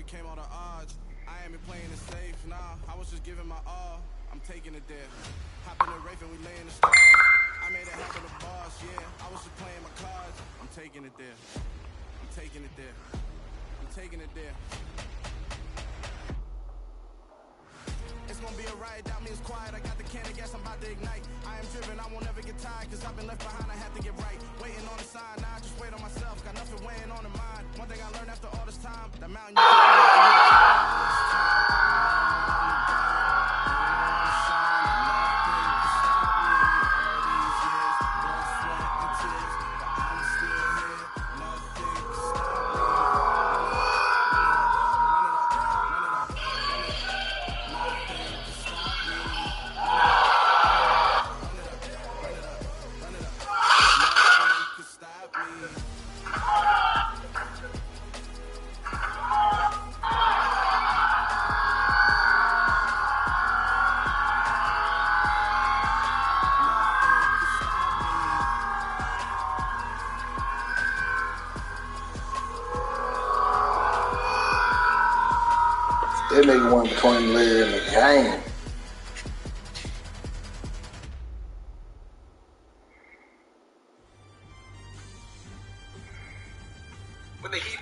Speaker 6: overcame all the odds. I ain't been playing it safe, nah. I was just giving my all. I'm taking it there. Hop in the Wraith and we lay in the stars. I made it happen the boss, yeah. I was just playing my cards. I'm taking it there. I'm taking it there. I'm taking it there. It's gonna be a riot, that means quiet. I got the can of gas, I'm about to ignite. I am driven, I won't ever get tired, cause I've been left behind, I have to get right. Waiting on the sign, now I just wait on myself. Got nothing weighing on the mind. One thing I learned after all this time, the mountain you
Speaker 4: That nigga went between Larry and the game.
Speaker 9: When the Heat.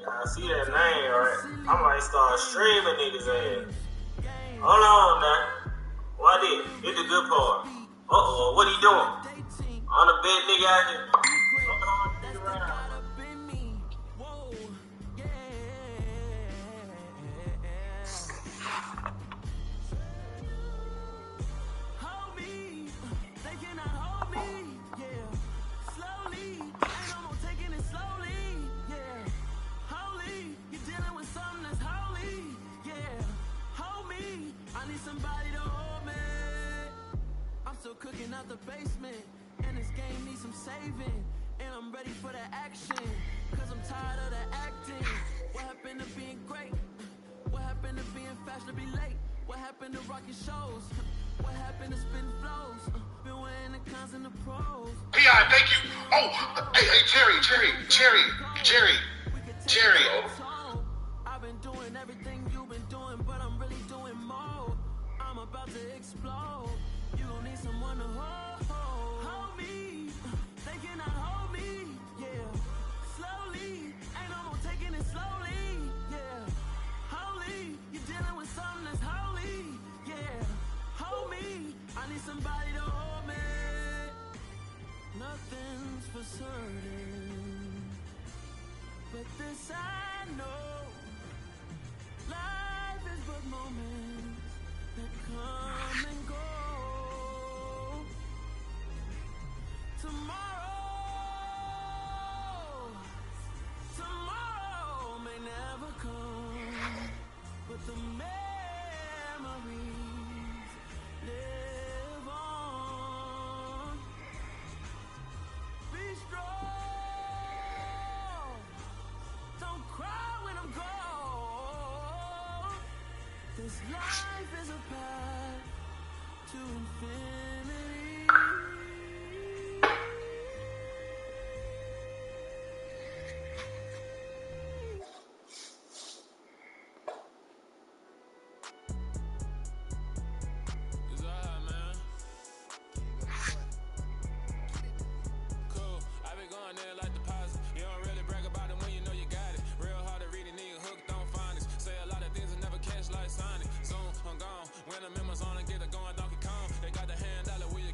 Speaker 10: I see that name, right? I might start streaming niggas ass. Hold on now. What did? Hit the good part. Uh-oh, what he doing? On a bad nigga out here.
Speaker 6: Cooking out the basement, and this game needs some saving, and I'm ready for the action, cause I'm tired of the acting. What happened to being great? What happened to being fashionably late? What happened to rocking shows? What happened to spitting flows? Been weighing the cons and the pros.
Speaker 9: P.I., thank you. Oh, hey, Jerry.
Speaker 6: I've been doing everything you've been doing, but I'm really doing more. I'm about to explode. You gon' need someone to hold me. They cannot hold me, yeah. Slowly, ain't no more taking it slowly, yeah. Holy, you're dealing with something that's holy, yeah. Hold me, I need somebody to hold me. Nothing's for certain, but this I know. Life is but moments that come and go. Tomorrow may never come, but the memories live on. Be strong, don't cry when I'm gone. This life is a path to infinity.
Speaker 5: When the members on and get it going, Donkey Kong. They got the hand dollar, where you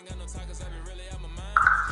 Speaker 6: ain't got no talkers, I be really out my mind.